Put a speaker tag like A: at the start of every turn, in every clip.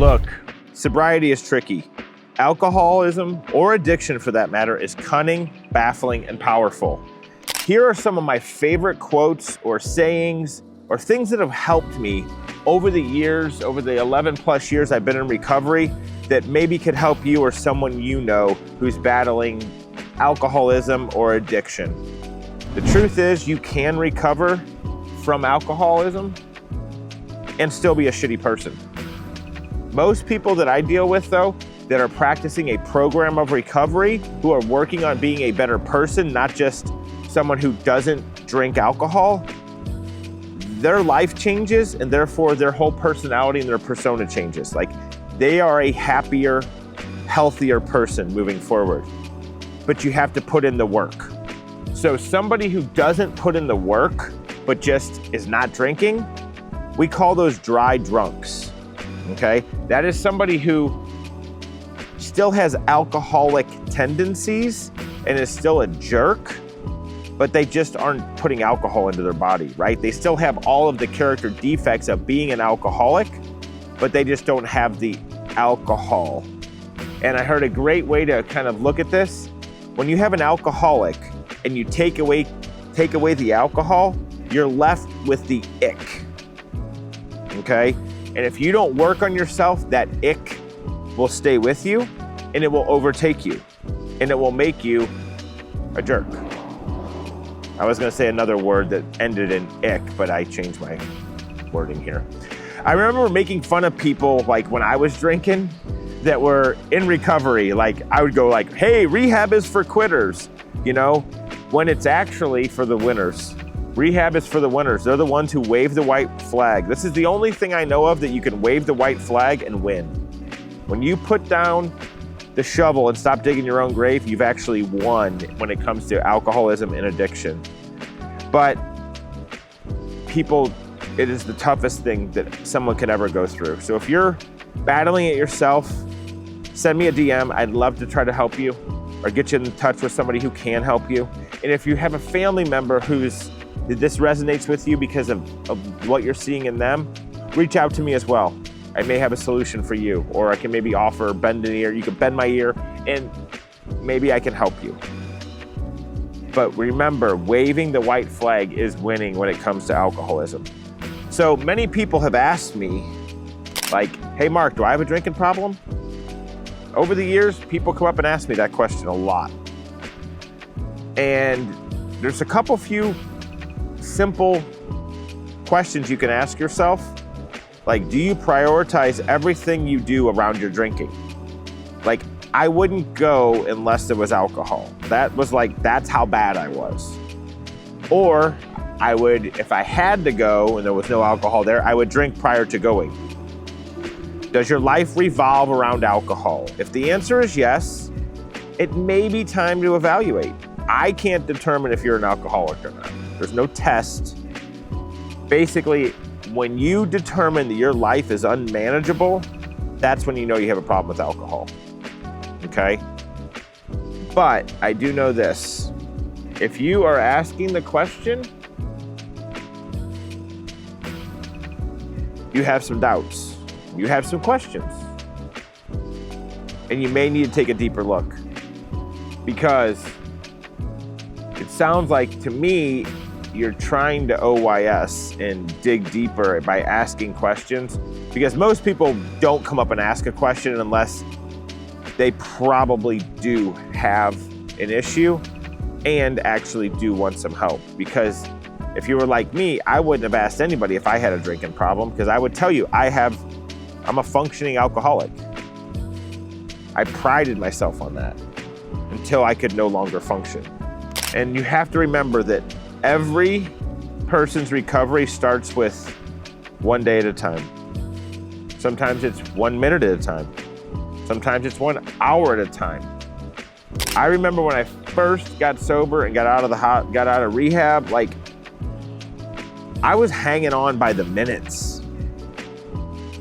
A: Look, sobriety is tricky. Alcoholism, or addiction for that matter, is cunning, baffling, and powerful. Here are some of my favorite quotes or sayings or things that have helped me over the years, over the 11 plus years I've been in recovery, that maybe could help you or someone you know who's battling alcoholism or addiction. The truth is, you can recover from alcoholism and still be a shitty person. Most people that I deal with, though, that are practicing a program of recovery, who are working on being a better person, not just someone who doesn't drink alcohol, their life changes, and therefore their whole personality and their persona changes. Like, they are a happier, healthier person moving forward. But you have to put in the work. So somebody who doesn't put in the work, but just is not drinking, we call those dry drunks, okay? That is somebody who still has alcoholic tendencies and is still a jerk, but they just aren't putting alcohol into their body, right? They still have all of the character defects of being an alcoholic, but they just don't have the alcohol. And I heard a great way to kind of look at this. When you have an alcoholic and you take away the alcohol, you're left with the ick, okay? And if you don't work on yourself, that ick will stay with you and it will overtake you and it will make you a jerk. I was gonna say another word that ended in ick, but I changed my wording here. I remember making fun of people like when I was drinking that were in recovery. Like I would go like, hey, rehab is for quitters, you know, when it's actually for the winners. Rehab is for the winners. They're the ones who wave the white flag. This is the only thing I know of that you can wave the white flag and win. When you put down the shovel and stop digging your own grave, you've actually won when it comes to alcoholism and addiction. But people, it is the toughest thing that someone could ever go through. So if you're battling it yourself, send me a DM. I'd love to try to help you or get you in touch with somebody who can help you. And if you have a family member this resonates with you because of what you're seeing in them, reach out to me as well. I may have a solution for you, or I can maybe offer bend an ear. You can bend my ear and maybe I can help you. But remember, waving the white flag is winning when it comes to alcoholism. So many people have asked me, like, hey Mark, do I have a drinking problem? Over the years, people come up and ask me that question a lot. And there's a few simple questions you can ask yourself. Like, do you prioritize everything you do around your drinking? Like, I wouldn't go unless there was alcohol. That's how bad I was. Or I would, if I had to go and there was no alcohol there, I would drink prior to going. Does your life revolve around alcohol? If the answer is yes, it may be time to evaluate. I can't determine if you're an alcoholic or not. There's no test. Basically, when you determine that your life is unmanageable, that's when you know you have a problem with alcohol, okay? But I do know this. If you are asking the question, you have some doubts. You have some questions. And you may need to take a deeper look, because it sounds like to me you're trying to OYS and dig deeper by asking questions, because most people don't come up and ask a question unless they probably do have an issue and actually do want some help. Because if you were like me, I wouldn't have asked anybody if I had a drinking problem, because I would tell you I'm a functioning alcoholic. I prided myself on that until I could no longer function. And you have to remember that every person's recovery starts with one day at a time. Sometimes it's 1 minute at a time. Sometimes it's 1 hour at a time. I remember when I first got sober and got out of rehab, like, I was hanging on by the minutes.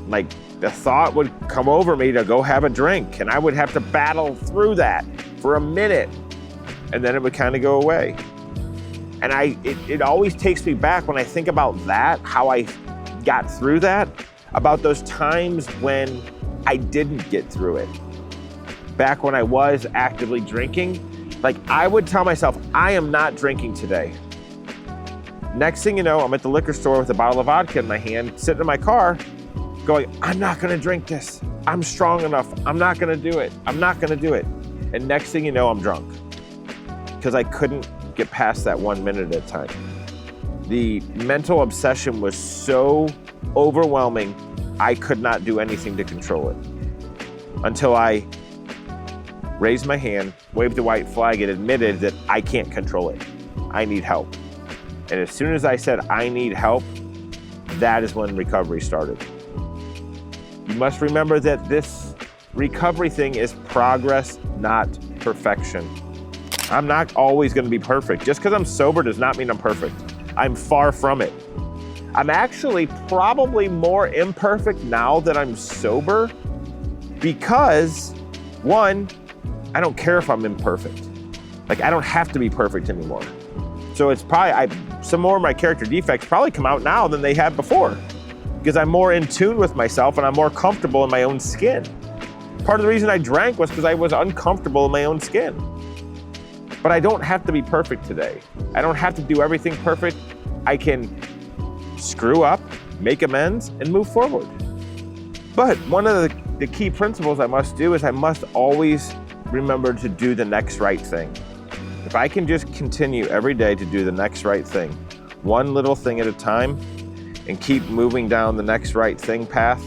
A: Like, the thought would come over me to go have a drink, and I would have to battle through that for a minute, and then it would kind of go away. And it always takes me back when I think about that, how I got through that, about those times when I didn't get through it. Back when I was actively drinking, like I would tell myself, I am not drinking today. Next thing you know, I'm at the liquor store with a bottle of vodka in my hand, sitting in my car, going, I'm not gonna drink this. I'm strong enough. I'm not gonna do it. I'm not gonna do it. And next thing you know, I'm drunk because I couldn't get past that 1 minute at a time. The mental obsession was so overwhelming, I could not do anything to control it until I raised my hand, waved the white flag, and admitted that I can't control it. I need help. And as soon as I said, I need help, that is when recovery started. You must remember that this recovery thing is progress, not perfection. I'm not always gonna be perfect. Just because I'm sober does not mean I'm perfect. I'm far from it. I'm actually probably more imperfect now that I'm sober because, one, I don't care if I'm imperfect. Like, I don't have to be perfect anymore. So it's probably, some more of my character defects probably come out now than they had before because I'm more in tune with myself and I'm more comfortable in my own skin. Part of the reason I drank was because I was uncomfortable in my own skin. But I don't have to be perfect today. I don't have to do everything perfect. I can screw up, make amends, and move forward. But one of the key principles I must do is I must always remember to do the next right thing. If I can just continue every day to do the next right thing, one little thing at a time, and keep moving down the next right thing path,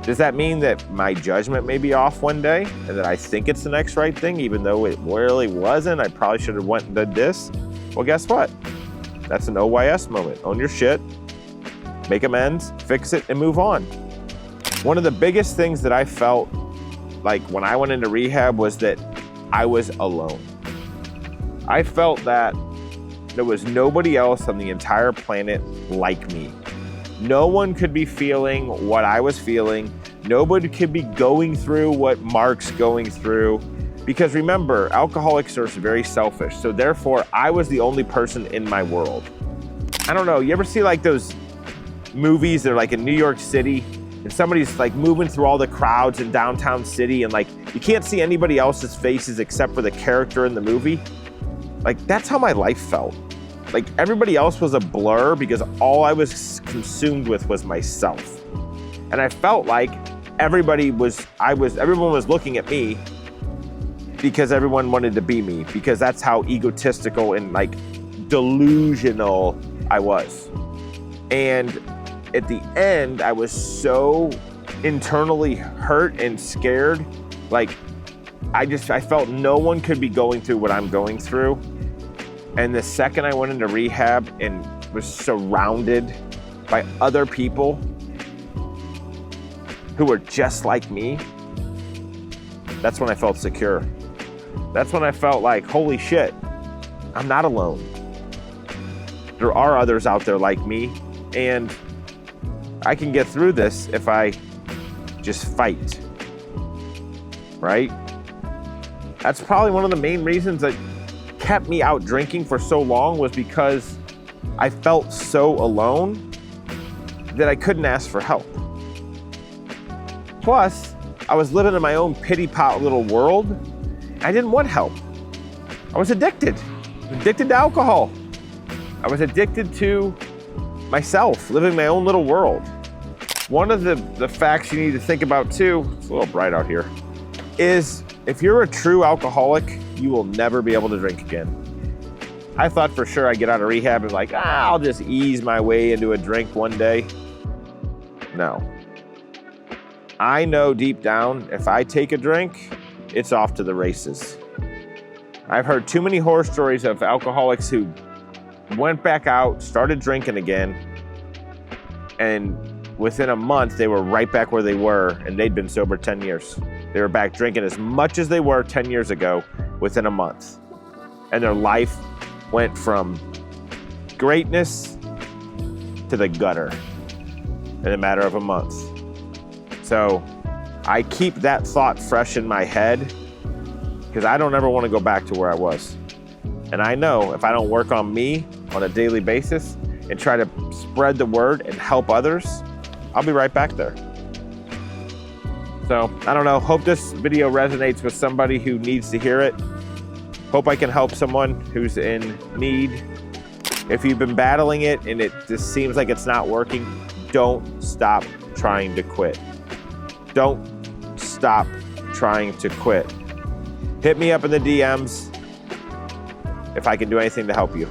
A: does that mean that my judgment may be off one day and that I think it's the next right thing, even though it really wasn't? I probably should have went and did this. Well, guess what? That's an OYS moment. Own your shit, make amends, fix it, and move on. One of the biggest things that I felt like when I went into rehab was that I was alone. I felt that there was nobody else on the entire planet like me. No one could be feeling what I was feeling. Nobody could be going through what Mark's going through. Because remember, alcoholics are very selfish. So therefore, I was the only person in my world. I don't know, you ever see like those movies that are like in New York City and somebody's like moving through all the crowds in downtown city and like you can't see anybody else's faces except for the character in the movie? Like that's how my life felt. Like everybody else was a blur because all I was consumed with was myself. And I felt like everyone was looking at me because everyone wanted to be me, because that's how egotistical and like delusional I was. And at the end, I was so internally hurt and scared. Like I felt no one could be going through what I'm going through. And the second I went into rehab and was surrounded by other people who were just like me, that's when I felt secure. That's when I felt like, holy shit, I'm not alone. There are others out there like me, and I can get through this if I just fight, right? That's probably one of the main reasons that kept me out drinking for so long, was because I felt so alone that I couldn't ask for help. Plus, I was living in my own pity pot little world. I didn't want help. I was addicted to alcohol. I was addicted to myself, living my own little world. One of the facts you need to think about too, it's a little bright out here, is if you're a true alcoholic, you will never be able to drink again. I thought for sure I'd get out of rehab and like, I'll just ease my way into a drink one day. No. I know deep down, if I take a drink, it's off to the races. I've heard too many horror stories of alcoholics who went back out, started drinking again, and within a month, they were right back where they were, and they'd been sober 10 years. They were back drinking as much as they were 10 years ago within a month. And their life went from greatness to the gutter in a matter of a month. So I keep that thought fresh in my head because I don't ever want to go back to where I was. And I know if I don't work on me on a daily basis and try to spread the word and help others, I'll be right back there. So I don't know, hope this video resonates with somebody who needs to hear it. Hope I can help someone who's in need. If you've been battling it and it just seems like it's not working, don't stop trying to quit. Don't stop trying to quit. Hit me up in the DMs if I can do anything to help you.